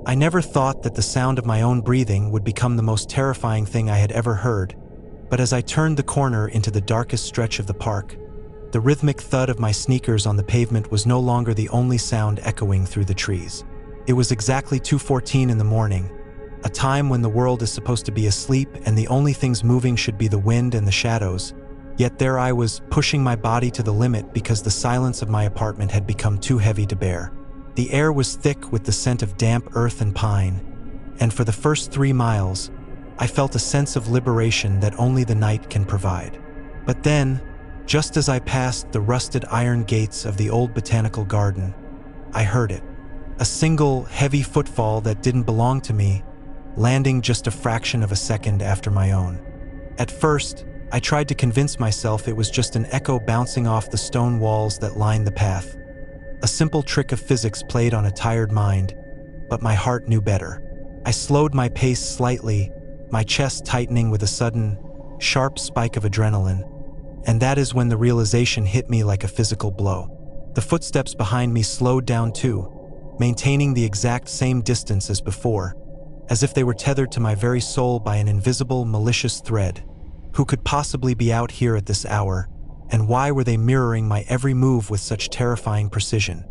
I never thought that the sound of my own breathing would become the most terrifying thing I had ever heard, but as I turned the corner into the darkest stretch of the park, the rhythmic thud of my sneakers on the pavement was no longer the only sound echoing through the trees. It was exactly 2:14 in the morning, a time when the world is supposed to be asleep and the only things moving should be the wind and the shadows. Yet there I was, pushing my body to the limit because the silence of my apartment had become too heavy to bear. The air was thick with the scent of damp earth and pine, and for the first 3 miles, I felt a sense of liberation that only the night can provide. But then, just as I passed the rusted iron gates of the old botanical garden, I heard it. A single, heavy footfall that didn't belong to me, landing just a fraction of a second after my own. At first, I tried to convince myself it was just an echo bouncing off the stone walls that lined the path. A simple trick of physics played on a tired mind, but my heart knew better. I slowed my pace slightly, my chest tightening with a sudden, sharp spike of adrenaline, and that is when the realization hit me like a physical blow. The footsteps behind me slowed down too, maintaining the exact same distance as before, as if they were tethered to my very soul by an invisible, malicious thread. Who could possibly be out here at this hour, and why were they mirroring my every move with such terrifying precision?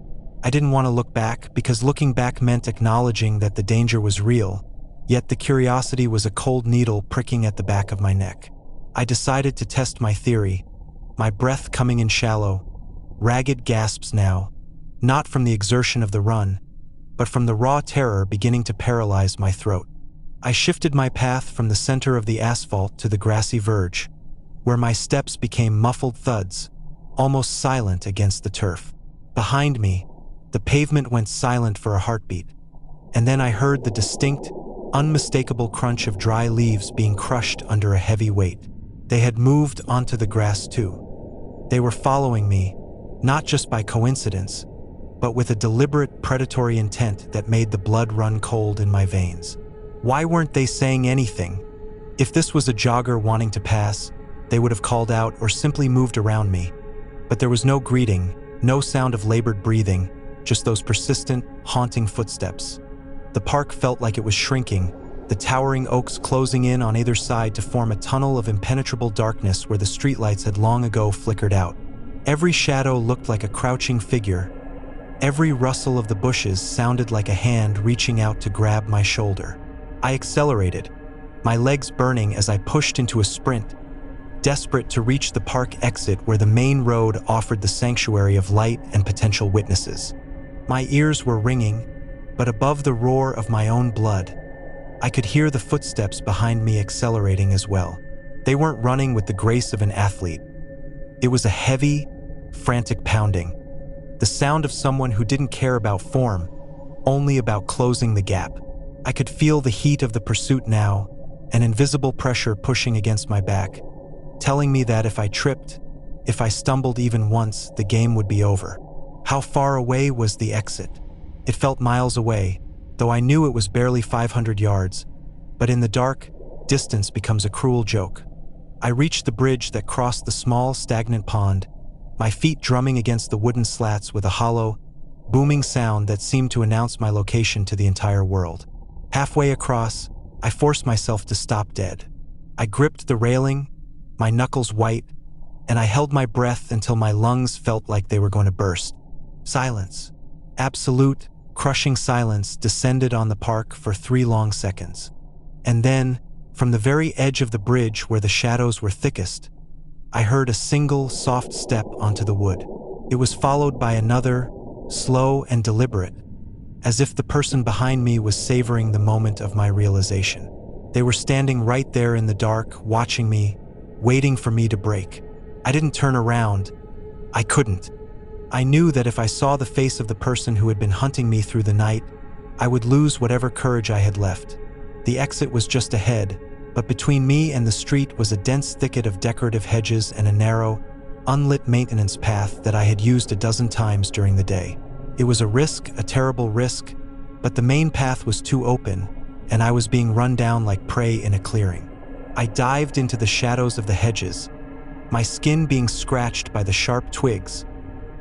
I didn't want to look back, because looking back meant acknowledging that the danger was real, yet the curiosity was a cold needle pricking at the back of my neck. I decided to test my theory, my breath coming in shallow, ragged gasps now, not from the exertion of the run, but from the raw terror beginning to paralyze my throat. I shifted my path from the center of the asphalt to the grassy verge, where my steps became muffled thuds, almost silent against the turf. Behind me, the pavement went silent for a heartbeat, and then I heard the distinct, unmistakable crunch of dry leaves being crushed under a heavy weight. They had moved onto the grass too. They were following me, not just by coincidence, but with a deliberate predatory intent that made the blood run cold in my veins. Why weren't they saying anything? If this was a jogger wanting to pass, they would have called out or simply moved around me. But there was no greeting, no sound of labored breathing, just those persistent, haunting footsteps. The park felt like it was shrinking, the towering oaks closing in on either side to form a tunnel of impenetrable darkness where the streetlights had long ago flickered out. Every shadow looked like a crouching figure. Every rustle of the bushes sounded like a hand reaching out to grab my shoulder. I accelerated, my legs burning as I pushed into a sprint, desperate to reach the park exit where the main road offered the sanctuary of light and potential witnesses. My ears were ringing, but above the roar of my own blood, I could hear the footsteps behind me accelerating as well. They weren't running with the grace of an athlete. It was a heavy, frantic pounding, the sound of someone who didn't care about form, only about closing the gap. I could feel the heat of the pursuit now, an invisible pressure pushing against my back, telling me that if I tripped, if I stumbled even once, the game would be over. How far away was the exit? It felt miles away, though I knew it was barely 500 yards, but in the dark, distance becomes a cruel joke. I reached the bridge that crossed the small, stagnant pond, my feet drumming against the wooden slats with a hollow, booming sound that seemed to announce my location to the entire world. Halfway across, I forced myself to stop dead. I gripped the railing, my knuckles white, and I held my breath until my lungs felt like they were going to burst. Silence. Absolute, crushing silence descended on the park for 3 long seconds. And then, from the very edge of the bridge where the shadows were thickest, I heard a single, soft step onto the wood. It was followed by another, slow and deliberate, as if the person behind me was savoring the moment of my realization. They were standing right there in the dark, watching me, waiting for me to break. I didn't turn around. I couldn't. I knew that if I saw the face of the person who had been hunting me through the night, I would lose whatever courage I had left. The exit was just ahead, but between me and the street was a dense thicket of decorative hedges and a narrow, unlit maintenance path that I had used a dozen times during the day. It was a risk, a terrible risk, but the main path was too open, and I was being run down like prey in a clearing. I dived into the shadows of the hedges, my skin being scratched by the sharp twigs,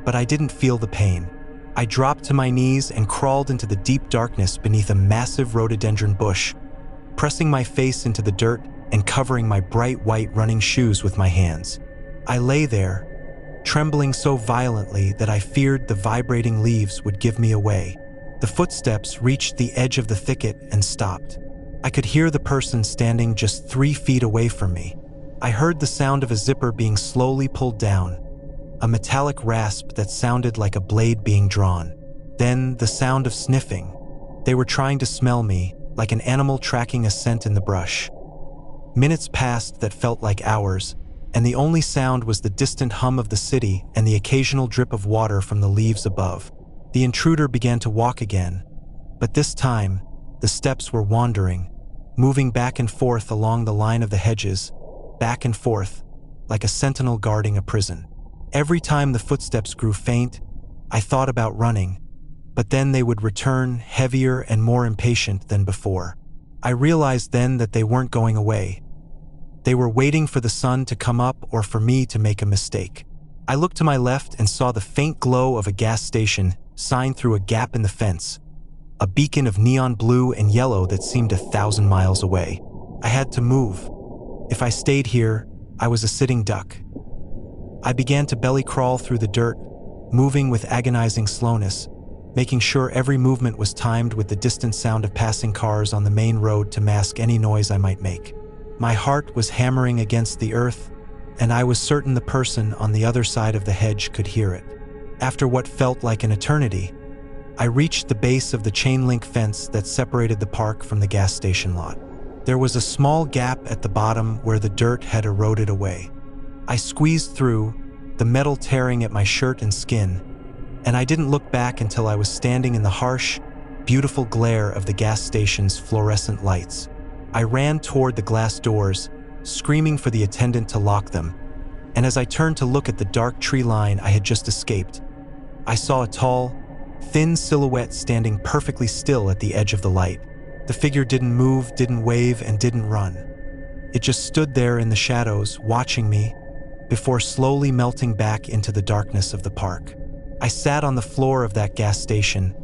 but I didn't feel the pain. I dropped to my knees and crawled into the deep darkness beneath a massive rhododendron bush, pressing my face into the dirt and covering my bright white running shoes with my hands. I lay there, trembling so violently that I feared the vibrating leaves would give me away. The footsteps reached the edge of the thicket and stopped. I could hear the person standing just 3 feet away from me. I heard the sound of a zipper being slowly pulled down, a metallic rasp that sounded like a blade being drawn. Then the sound of sniffing. They were trying to smell me, like an animal tracking a scent in the brush. Minutes passed that felt like hours, and the only sound was the distant hum of the city and the occasional drip of water from the leaves above. The intruder began to walk again, but this time, the steps were wandering, moving back and forth along the line of the hedges, back and forth, like a sentinel guarding a prison. Every time the footsteps grew faint, I thought about running, but then they would return heavier and more impatient than before. I realized then that they weren't going away. They were waiting for the sun to come up or for me to make a mistake. I looked to my left and saw the faint glow of a gas station sign through a gap in the fence, a beacon of neon blue and yellow that seemed 1,000 miles away. I had to move. If I stayed here, I was a sitting duck. I began to belly crawl through the dirt, moving with agonizing slowness, making sure every movement was timed with the distant sound of passing cars on the main road to mask any noise I might make. My heart was hammering against the earth, and I was certain the person on the other side of the hedge could hear it. After what felt like an eternity, I reached the base of the chain-link fence that separated the park from the gas station lot. There was a small gap at the bottom where the dirt had eroded away. I squeezed through, the metal tearing at my shirt and skin, and I didn't look back until I was standing in the harsh, beautiful glare of the gas station's fluorescent lights. I ran toward the glass doors, screaming for the attendant to lock them, and as I turned to look at the dark tree line I had just escaped, I saw a tall, thin silhouette standing perfectly still at the edge of the light. The figure didn't move, didn't wave, and didn't run. It just stood there in the shadows, watching me, before slowly melting back into the darkness of the park. I sat on the floor of that gas station,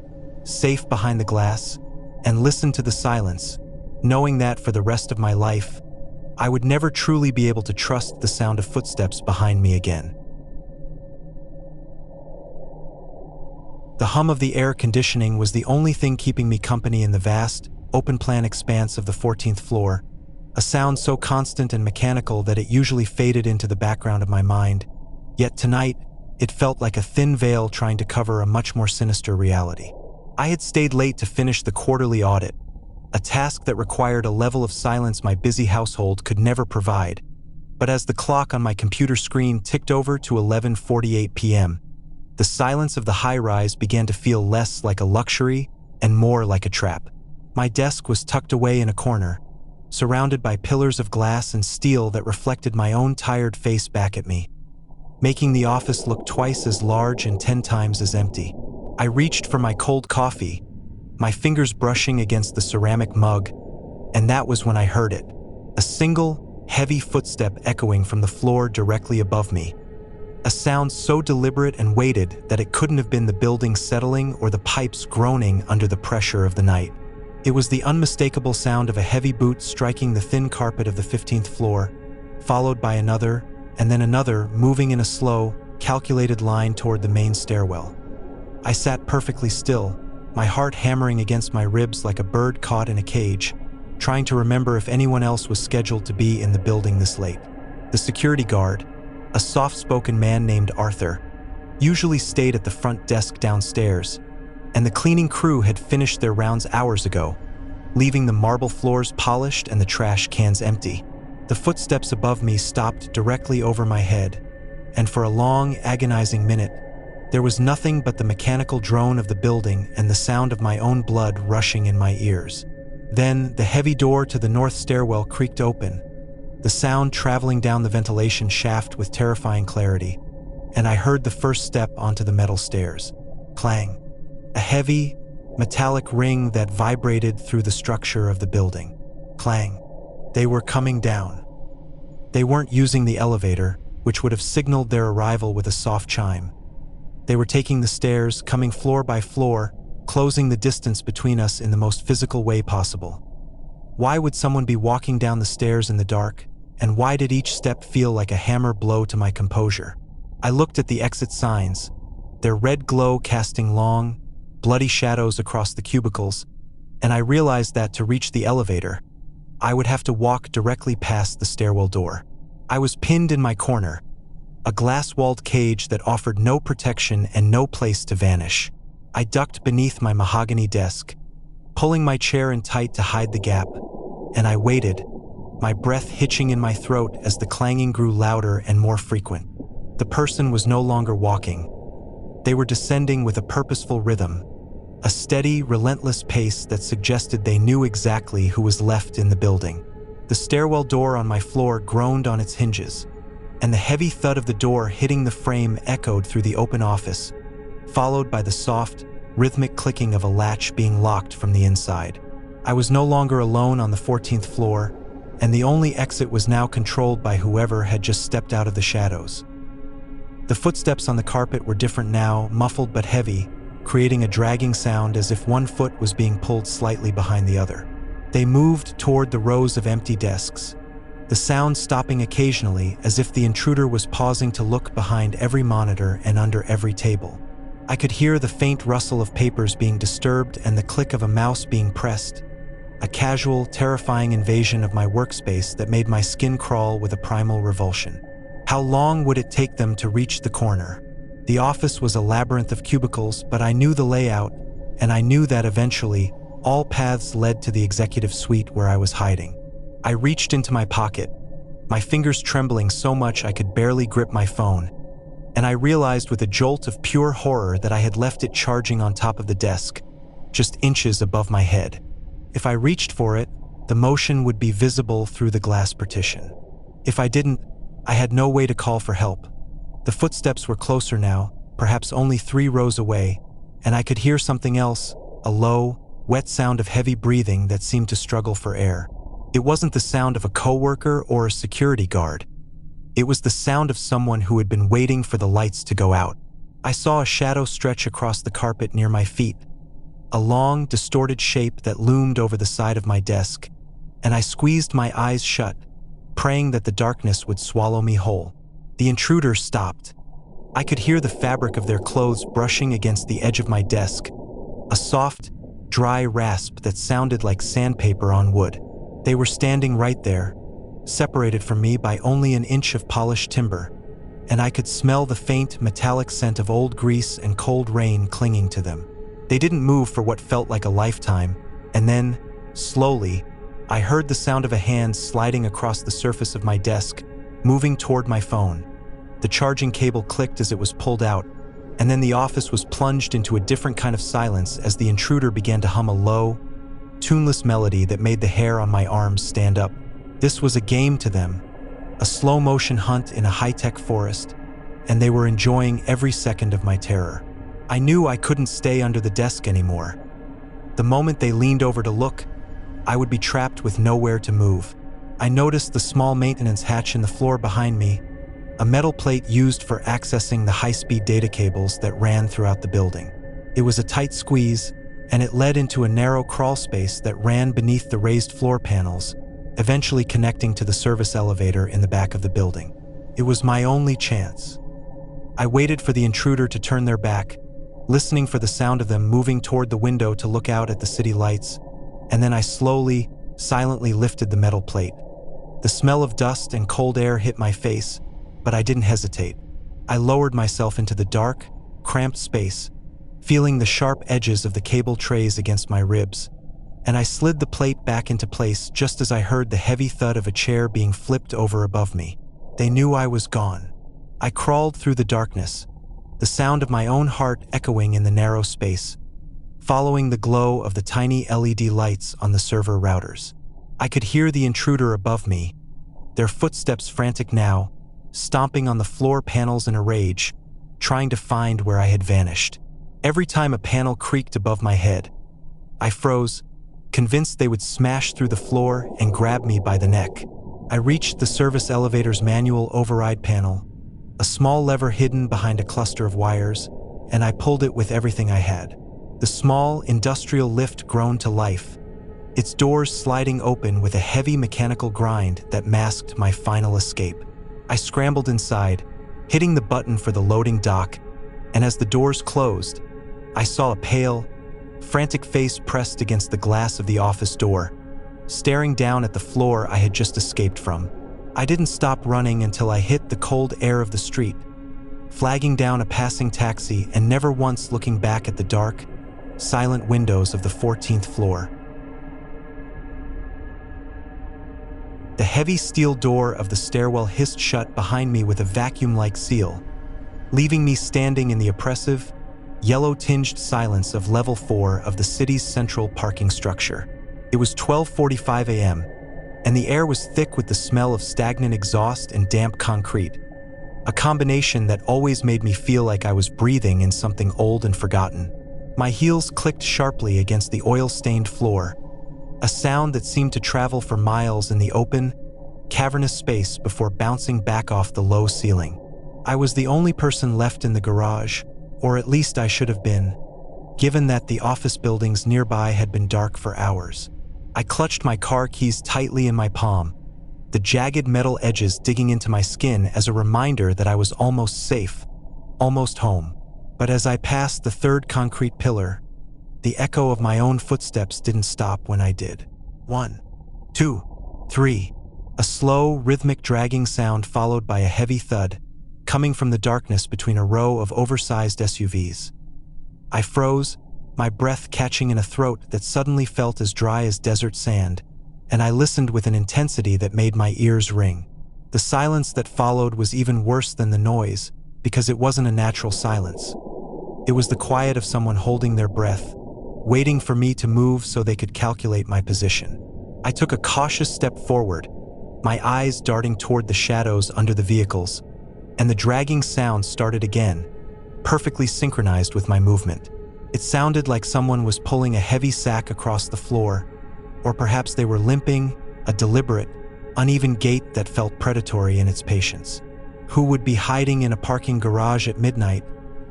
safe behind the glass, and listened to the silence, knowing that for the rest of my life, I would never truly be able to trust the sound of footsteps behind me again. The hum of the air conditioning was the only thing keeping me company in the vast, open-plan expanse of the 14th floor, a sound so constant and mechanical that it usually faded into the background of my mind. Yet tonight, it felt like a thin veil trying to cover a much more sinister reality. I had stayed late to finish the quarterly audit, a task that required a level of silence my busy household could never provide. But as the clock on my computer screen ticked over to 11:48 p.m., the silence of the high-rise began to feel less like a luxury and more like a trap. My desk was tucked away in a corner, surrounded by pillars of glass and steel that reflected my own tired face back at me, making the office look twice as large and 10 times as empty. I reached for my cold coffee, my fingers brushing against the ceramic mug, and that was when I heard it, a single, heavy footstep echoing from the floor directly above me. A sound so deliberate and weighted that it couldn't have been the building settling or the pipes groaning under the pressure of the night. It was the unmistakable sound of a heavy boot striking the thin carpet of the 15th floor, followed by another, and then another, moving in a slow, calculated line toward the main stairwell. I sat perfectly still, my heart hammering against my ribs like a bird caught in a cage, trying to remember if anyone else was scheduled to be in the building this late. The security guard, a soft-spoken man named Arthur, usually stayed at the front desk downstairs, and the cleaning crew had finished their rounds hours ago, leaving the marble floors polished and the trash cans empty. The footsteps above me stopped directly over my head, and for a long, agonizing minute, there was nothing but the mechanical drone of the building and the sound of my own blood rushing in my ears. Then, the heavy door to the north stairwell creaked open, the sound traveling down the ventilation shaft with terrifying clarity, and I heard the first step onto the metal stairs. Clang. A heavy, metallic ring that vibrated through the structure of the building. Clang. They were coming down. They weren't using the elevator, which would have signaled their arrival with a soft chime. They were taking the stairs, coming floor by floor, closing the distance between us in the most physical way possible. Why would someone be walking down the stairs in the dark, and why did each step feel like a hammer blow to my composure? I looked at the exit signs, their red glow casting long, bloody shadows across the cubicles, and I realized that to reach the elevator, I would have to walk directly past the stairwell door. I was pinned in my corner, a glass-walled cage that offered no protection and no place to vanish. I ducked beneath my mahogany desk, pulling my chair in tight to hide the gap, and I waited, my breath hitching in my throat as the clanging grew louder and more frequent. The person was no longer walking. They were descending with a purposeful rhythm, a steady, relentless pace that suggested they knew exactly who was left in the building. The stairwell door on my floor groaned on its hinges, and the heavy thud of the door hitting the frame echoed through the open office, followed by the soft, rhythmic clicking of a latch being locked from the inside. I was no longer alone on the 14th floor, and the only exit was now controlled by whoever had just stepped out of the shadows. The footsteps on the carpet were different now, muffled but heavy, creating a dragging sound as if one foot was being pulled slightly behind the other. They moved toward the rows of empty desks, the sound stopping occasionally as if the intruder was pausing to look behind every monitor and under every table. I could hear the faint rustle of papers being disturbed and the click of a mouse being pressed, a casual, terrifying invasion of my workspace that made my skin crawl with a primal revulsion. How long would it take them to reach the corner? The office was a labyrinth of cubicles, but I knew the layout, and I knew that eventually, all paths led to the executive suite where I was hiding. I reached into my pocket, my fingers trembling so much I could barely grip my phone, and I realized with a jolt of pure horror that I had left it charging on top of the desk, just inches above my head. If I reached for it, the motion would be visible through the glass partition. If I didn't, I had no way to call for help. The footsteps were closer now, perhaps only 3 rows away, and I could hear something else, a low, wet sound of heavy breathing that seemed to struggle for air. It wasn't the sound of a coworker or a security guard. It was the sound of someone who had been waiting for the lights to go out. I saw a shadow stretch across the carpet near my feet, a long, distorted shape that loomed over the side of my desk, and I squeezed my eyes shut, praying that the darkness would swallow me whole. The intruder stopped. I could hear the fabric of their clothes brushing against the edge of my desk, a soft, dry rasp that sounded like sandpaper on wood. They were standing right there, separated from me by only an inch of polished timber, and I could smell the faint, metallic scent of old grease and cold rain clinging to them. They didn't move for what felt like a lifetime, and then, slowly, I heard the sound of a hand sliding across the surface of my desk, moving toward my phone. The charging cable clicked as it was pulled out, and then the office was plunged into a different kind of silence as the intruder began to hum a low, tuneless melody that made the hair on my arms stand up. This was a game to them, a slow-motion hunt in a high-tech forest, and they were enjoying every second of my terror. I knew I couldn't stay under the desk anymore. The moment they leaned over to look, I would be trapped with nowhere to move. I noticed the small maintenance hatch in the floor behind me, a metal plate used for accessing the high-speed data cables that ran throughout the building. It was a tight squeeze, and it led into a narrow crawl space that ran beneath the raised floor panels, eventually connecting to the service elevator in the back of the building. It was my only chance. I waited for the intruder to turn their back, listening for the sound of them moving toward the window to look out at the city lights, and then I slowly, silently lifted the metal plate. The smell of dust and cold air hit my face, but I didn't hesitate. I lowered myself into the dark, cramped space, feeling the sharp edges of the cable trays against my ribs, and I slid the plate back into place just as I heard the heavy thud of a chair being flipped over above me. They knew I was gone. I crawled through the darkness, the sound of my own heart echoing in the narrow space, following the glow of the tiny LED lights on the server routers. I could hear the intruder above me, their footsteps frantic now, stomping on the floor panels in a rage, trying to find where I had vanished. Every time a panel creaked above my head, I froze, convinced they would smash through the floor and grab me by the neck. I reached the service elevator's manual override panel, a small lever hidden behind a cluster of wires, and I pulled it with everything I had. The small, industrial lift groaned to life, its doors sliding open with a heavy mechanical grind that masked my final escape. I scrambled inside, hitting the button for the loading dock, and as the doors closed, I saw a pale, frantic face pressed against the glass of the office door, staring down at the floor I had just escaped from. I didn't stop running until I hit the cold air of the street, flagging down a passing taxi and never once looking back at the dark, silent windows of the 14th floor. The heavy steel door of the stairwell hissed shut behind me with a vacuum-like seal, leaving me standing in the oppressive, yellow-tinged silence of level 4 of the city's central parking structure. It was 12:45 a.m., and the air was thick with the smell of stagnant exhaust and damp concrete, a combination that always made me feel like I was breathing in something old and forgotten. My heels clicked sharply against the oil-stained floor, a sound that seemed to travel for miles in the open, cavernous space before bouncing back off the low ceiling. I was the only person left in the garage, or at least I should have been, given that the office buildings nearby had been dark for hours. I clutched my car keys tightly in my palm, the jagged metal edges digging into my skin as a reminder that I was almost safe, almost home. But as I passed the third concrete pillar, the echo of my own footsteps didn't stop when I did. 1, 2, 3. A slow, rhythmic dragging sound followed by a heavy thud, coming from the darkness between a row of oversized SUVs. I froze, my breath catching in a throat that suddenly felt as dry as desert sand, and I listened with an intensity that made my ears ring. The silence that followed was even worse than the noise, because it wasn't a natural silence. It was the quiet of someone holding their breath, waiting for me to move so they could calculate my position. I took a cautious step forward, my eyes darting toward the shadows under the vehicles, and the dragging sound started again, perfectly synchronized with my movement. It sounded like someone was pulling a heavy sack across the floor, or perhaps they were limping, a deliberate, uneven gait that felt predatory in its patience. Who would be hiding in a parking garage at midnight,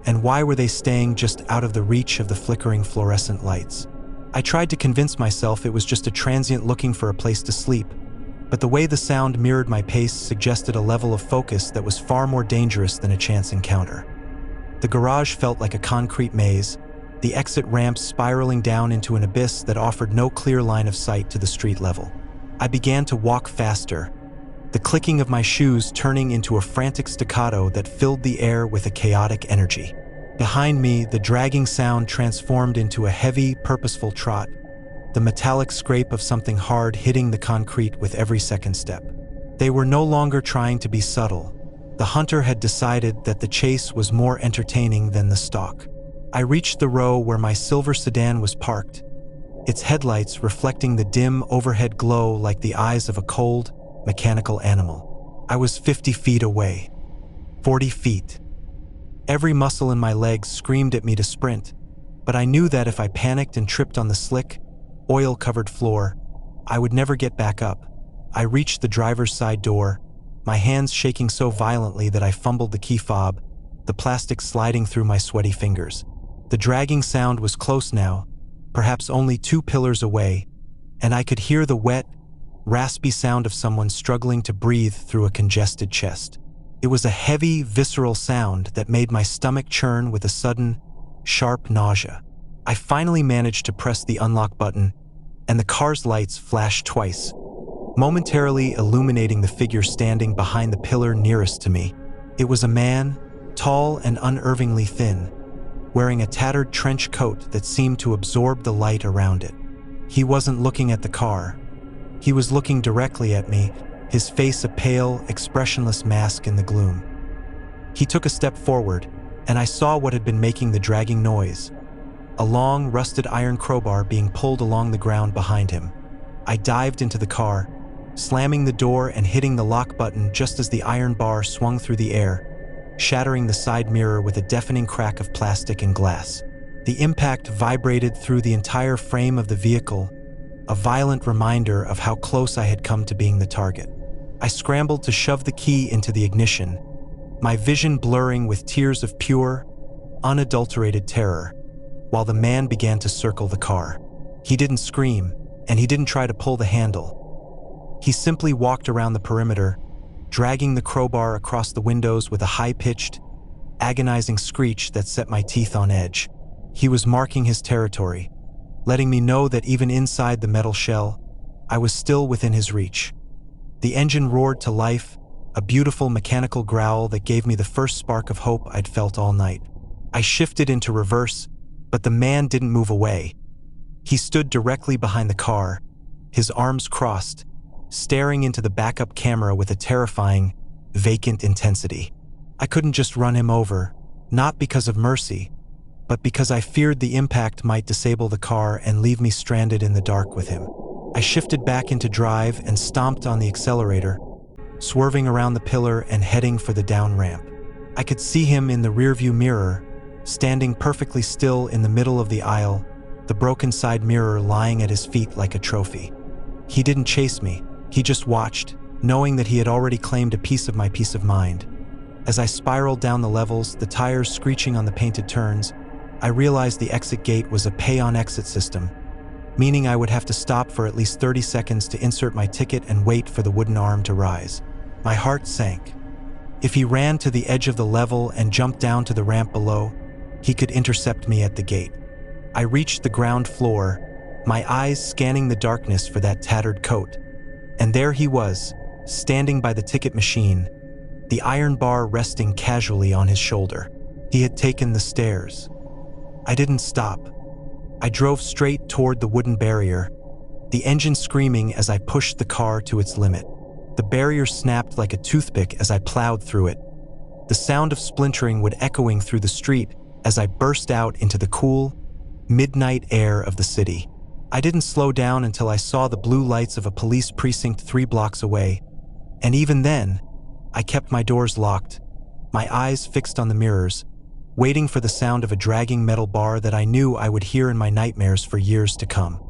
and why were they staying just out of the reach of the flickering fluorescent lights? I tried to convince myself it was just a transient looking for a place to sleep, but the way the sound mirrored my pace suggested a level of focus that was far more dangerous than a chance encounter. The garage felt like a concrete maze, the exit ramps spiraling down into an abyss that offered no clear line of sight to the street level. I began to walk faster, the clicking of my shoes turning into a frantic staccato that filled the air with a chaotic energy. Behind me, the dragging sound transformed into a heavy, purposeful trot, the metallic scrape of something hard hitting the concrete with every second step. They were no longer trying to be subtle. The hunter had decided that the chase was more entertaining than the stalk. I reached the row where my silver sedan was parked, its headlights reflecting the dim overhead glow like the eyes of a cold, mechanical animal. I was 50 feet away. 40 feet. Every muscle in my legs screamed at me to sprint, but I knew that if I panicked and tripped on the slick, oil-covered floor, I would never get back up. I reached the driver's side door, my hands shaking so violently that I fumbled the key fob, the plastic sliding through my sweaty fingers. The dragging sound was close now, perhaps only 2 pillars away, and I could hear the wet, raspy sound of someone struggling to breathe through a congested chest. It was a heavy, visceral sound that made my stomach churn with a sudden, sharp nausea. I finally managed to press the unlock button, and the car's lights flashed twice, momentarily illuminating the figure standing behind the pillar nearest to me. It was a man, tall and unnervingly thin, wearing a tattered trench coat that seemed to absorb the light around it. He wasn't looking at the car. He was looking directly at me, his face a pale, expressionless mask in the gloom. He took a step forward, and I saw what had been making the dragging noise, a long, rusted iron crowbar being pulled along the ground behind him. I dived into the car, slamming the door and hitting the lock button just as the iron bar swung through the air, shattering the side mirror with a deafening crack of plastic and glass. The impact vibrated through the entire frame of the vehicle, a violent reminder of how close I had come to being the target. I scrambled to shove the key into the ignition, my vision blurring with tears of pure, unadulterated terror, while the man began to circle the car. He didn't scream, and he didn't try to pull the handle. He simply walked around the perimeter, dragging the crowbar across the windows with a high-pitched, agonizing screech that set my teeth on edge. He was marking his territory, letting me know that even inside the metal shell, I was still within his reach. The engine roared to life, a beautiful mechanical growl that gave me the first spark of hope I'd felt all night. I shifted into reverse, but the man didn't move away. He stood directly behind the car, his arms crossed, staring into the backup camera with a terrifying, vacant intensity. I couldn't just run him over, not because of mercy, but because I feared the impact might disable the car and leave me stranded in the dark with him. I shifted back into drive and stomped on the accelerator, swerving around the pillar and heading for the down ramp. I could see him in the rearview mirror, standing perfectly still in the middle of the aisle, the broken side mirror lying at his feet like a trophy. He didn't chase me, he just watched, knowing that he had already claimed a piece of my peace of mind. As I spiraled down the levels, the tires screeching on the painted turns, I realized the exit gate was a pay-on-exit system, meaning I would have to stop for at least 30 seconds to insert my ticket and wait for the wooden arm to rise. My heart sank. If he ran to the edge of the level and jumped down to the ramp below, he could intercept me at the gate. I reached the ground floor, my eyes scanning the darkness for that tattered coat. And there he was, standing by the ticket machine, the iron bar resting casually on his shoulder. He had taken the stairs. I didn't stop. I drove straight toward the wooden barrier, the engine screaming as I pushed the car to its limit. The barrier snapped like a toothpick as I plowed through it. The sound of splintering would echoing through the street as I burst out into the cool, midnight air of the city. I didn't slow down until I saw the blue lights of a police precinct 3 blocks away, and even then, I kept my doors locked, my eyes fixed on the mirrors, waiting for the sound of a dragging metal bar that I knew I would hear in my nightmares for years to come.